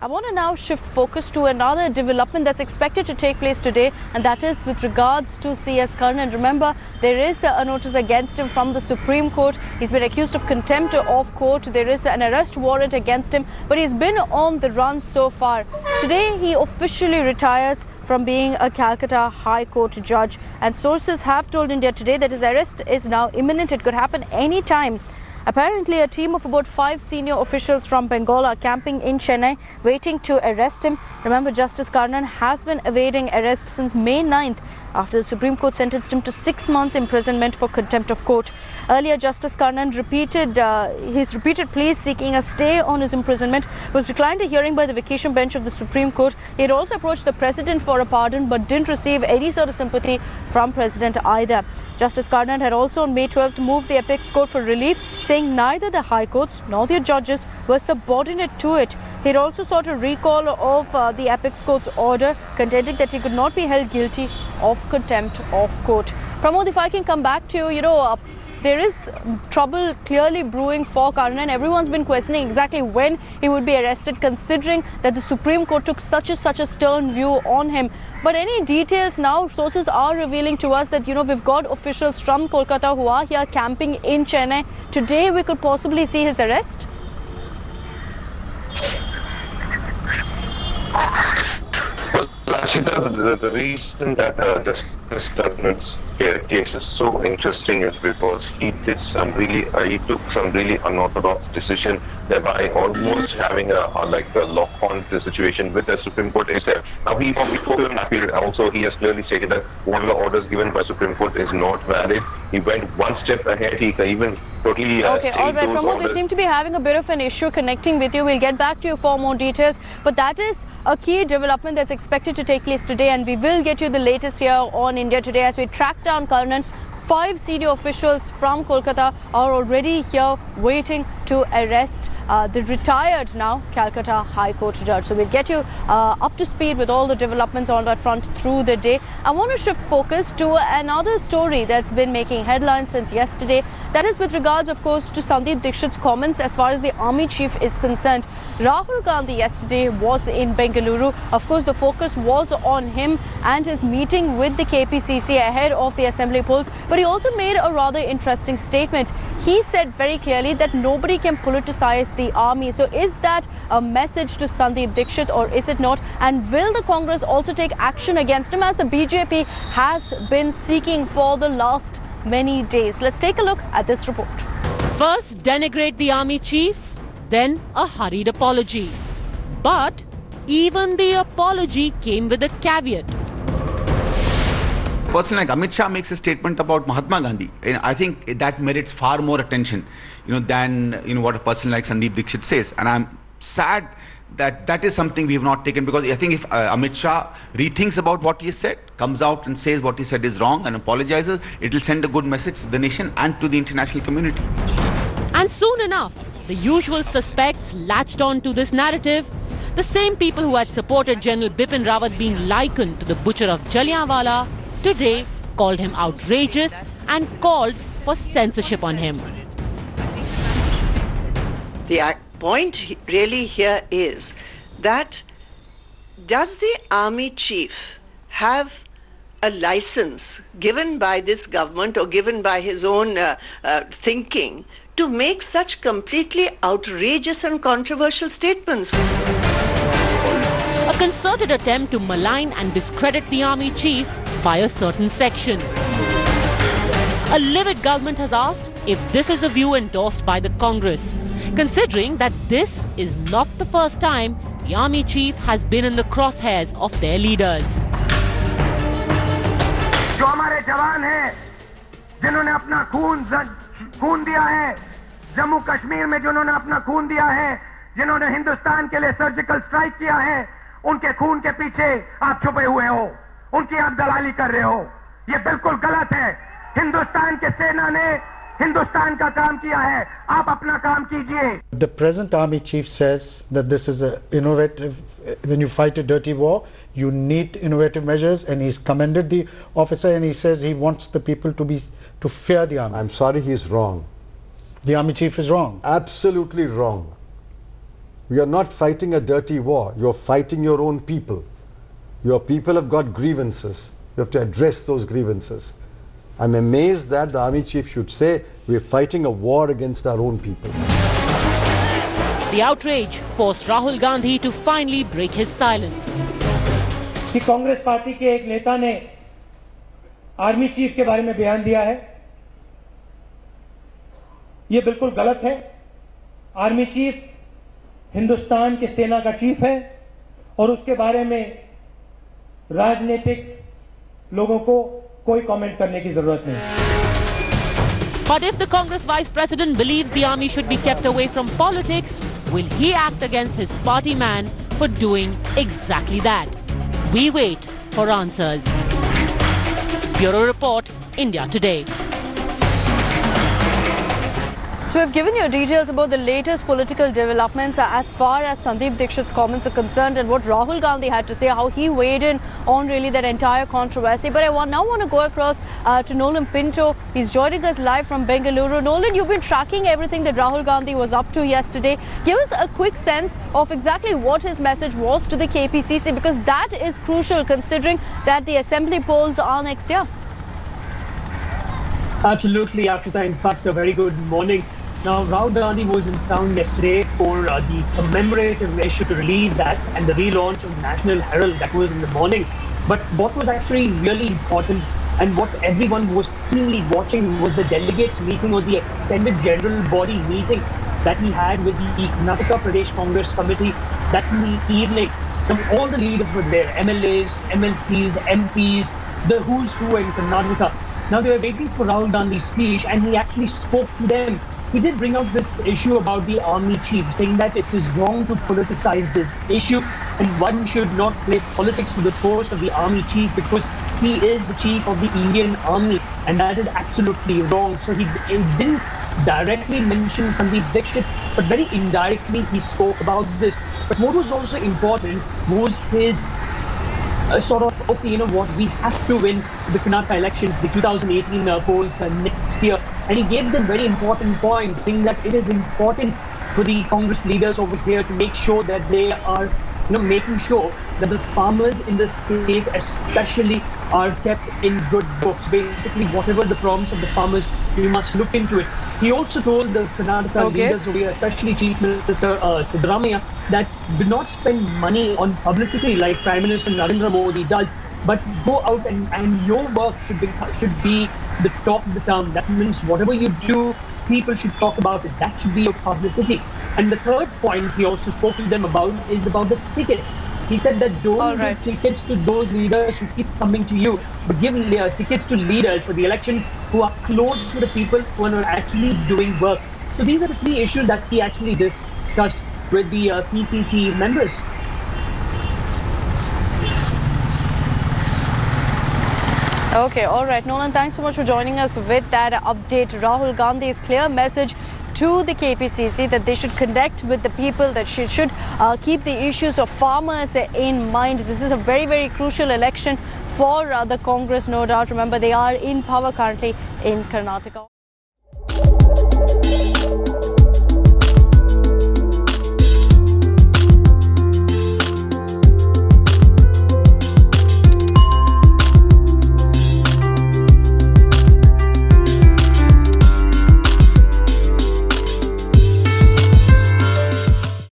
I want to now shift focus to another development that's expected to take place today, and that is with regards to C S Karnan. Remember, there is a notice against him from the Supreme Court. He's been accused of contempt of court. There is an arrest warrant against him, but he's been on the run so far. Today, he officially retires from being a Calcutta High Court judge, and sources have told India Today that his arrest is now imminent. It could happen any time. Apparently, a team of about 5 senior officials from Bengal are camping in Chennai, waiting to arrest him. Remember, Justice Karnan has been evading arrest since May 9th, after the Supreme Court sentenced him to 6 months imprisonment for contempt of court. Earlier, Justice Karnan his repeated pleas seeking a stay on his imprisonment was declined a hearing by the vacation bench of the Supreme Court. He had also approached the President for a pardon, but didn't receive any sort of sympathy from President either. Justice Karnan had also on May 12th moved the Apex Court for relief, saying neither the High Courts nor their judges were subordinate to it. He had also sought a recall of the Apex Court's order, contending that he could not be held guilty of contempt of court. Pramod, if I can come back to you, there is trouble clearly brewing for Karnan. Everyone's been questioning exactly when he would be arrested, considering that the Supreme Court took such a stern view on him. But any details now, sources are revealing to us that, we've got officials from Kolkata who are here camping in Chennai. Today, we could possibly see his arrest. The reason that Justice Karnan's case is so interesting is because he took some really unorthodox decision, thereby almost having a lock-on situation with the Supreme Court itself. Now he also he has clearly stated that one of the orders given by Supreme Court is not valid. He went one step ahead. He even totally okay, all right, Pramod, we seem to be having a bit of an issue connecting with you. We'll get back to you for more details, but that is a key development that's expected to take place today, and we will get you the latest here on India Today as we track down Karnan. 5 senior officials from Kolkata are already here waiting to arrest the retired now Calcutta High Court judge. So we'll get you up to speed with all the developments on that front through the day. I want to shift focus to another story that's been making headlines since yesterday. That is with regards, of course, to Sandeep Dixit's comments as far as the army chief is concerned. Rahul Gandhi yesterday was in Bengaluru. Of course, the focus was on him and his meeting with the KPCC ahead of the assembly polls. But he also made a rather interesting statement. He said very clearly that nobody can politicize the army. So is that a message to Sandeep Dixit or is it not? And will the Congress also take action against him, as the BJP has been seeking for the last many days? Let's take a look at this report. First, denigrate the army chief, then a hurried apology. But even the apology came with a caveat. A person like Amit Shah makes a statement about Mahatma Gandhi. I think that merits far more attention, than what a person like Sandeep Dixit says. And I'm sad that that is something we have not taken, because I think if Amit Shah rethinks about what he has said, comes out and says what he said is wrong and apologizes, it will send a good message to the nation and to the international community. And soon enough, the usual suspects latched on to this narrative. The same people who had supported General Bipin Rawat being likened to the butcher of Jallianwala today called him outrageous and called for censorship on him. The point really here is that does the army chief have a license given by this government or given by his own thinking to make such completely outrageous and controversial statements? A concerted attempt to malign and discredit the army chief by a certain section. A livid government has asked if this is a view endorsed by the Congress, considering that this is not the first time the army chief has been in the crosshairs of their leaders. जो हमारे जवान हैं, जिन्होंने अपना खून दिया है, जम्मू कश्मीर में जिन्होंने अपना खून दिया है, जिन्होंने हिंदुस्तान के लिए सर्जिकल स्ट्राइक किया है, उनके खून के पीछे आप छुपे हुए हो, उनकी आप दलाली कर रहे हो। ये बिल्कुल गलत है। हिंदुस्तान के सेना ने हिंदुस्तान का काम किया है, आप अपना काम कीजिए। The present army chief says that this is a innovative, when you fight a dirty war, you need innovative measures, and he's commended the officer, and he says he wants the people to fear the army. I'm sorry, he's wrong. The army chief is wrong. Absolutely wrong. We are not fighting a dirty war. You're fighting your own people. Your people have got grievances. You have to address those grievances. I'm amazed that the army chief should say we're fighting a war against our own people. The outrage forced Rahul Gandhi to finally break his silence. कि Congress party के एक नेता ने army chief के बारे में बयान दिया है, ये बिल्कुल गलत है। आर्मी चीफ हिंदुस्तान की सेना का चीफ है और उसके बारे में राजनीतिक लोगों को कोई कमेंट करने की जरूरत नहीं। But if the Congress Vice President believes the army should be kept away from politics, will he act against his party man for doing exactly that? We wait for answers. Bureau Report, India Today. So we've given you details about the latest political developments as far as Sandeep Dixit's comments are concerned and what Rahul Gandhi had to say, how he weighed in on really that entire controversy. But I now want to go across to Nolan Pinto. He's joining us live from Bengaluru. Nolan, you've been tracking everything that Rahul Gandhi was up to yesterday. Give us a quick sense of exactly what his message was to the KPCC, because that is crucial considering that the assembly polls are next year. Absolutely, Akshita. In fact, a very good morning. Now, Rahul Gandhi was in town yesterday for the commemorative issue to release that and the relaunch of National Herald. That was in the morning. But what was actually really important and what everyone was keenly watching was the delegates meeting or the extended general body meeting that he had with the Karnataka Pradesh Congress Committee. That's in the evening. Now, all the leaders were there, MLAs, MLCs, MPs, the who's who in Karnataka. Now, they were waiting for Rahul Gandhi's speech and he actually spoke to them. He did bring out this issue about the army chief, saying that it is wrong to politicize this issue and one should not play politics to the post of the army chief because he is the chief of the Indian Army and that is absolutely wrong. So he didn't directly mention Sandeep Dixit, but very indirectly he spoke about this. But what was also important was his sort of, okay, you know what, we have to win the Karnataka elections, the 2018 polls next year. And he gave them very important points, saying that it is important for the Congress leaders over here to make sure that they are, making sure that the farmers in the state especially are kept in good books. Basically, whatever the problems of the farmers, we must look into it. He also told the Karnataka leaders over here, especially Chief Minister Siddaramaiah, that do not spend money on publicity like Prime Minister Narendra Modi does, but go out and your work should be the talk of the town. That means whatever you do, people should talk about it. That should be your publicity. And the third point he also spoke to them about is about the tickets. He said that don't give tickets to those leaders who keep coming to you, but give tickets to leaders for the elections who are close to the people who are actually doing work. So these are the three issues that he actually discussed with the PCC members. Okay, all right. Nolan, thanks so much for joining us with that update. Rahul Gandhi's clear message to the KPCC that they should connect with the people, that should keep the issues of farmers in mind. This is a very, very crucial election for the Congress, no doubt. Remember, they are in power currently in Karnataka.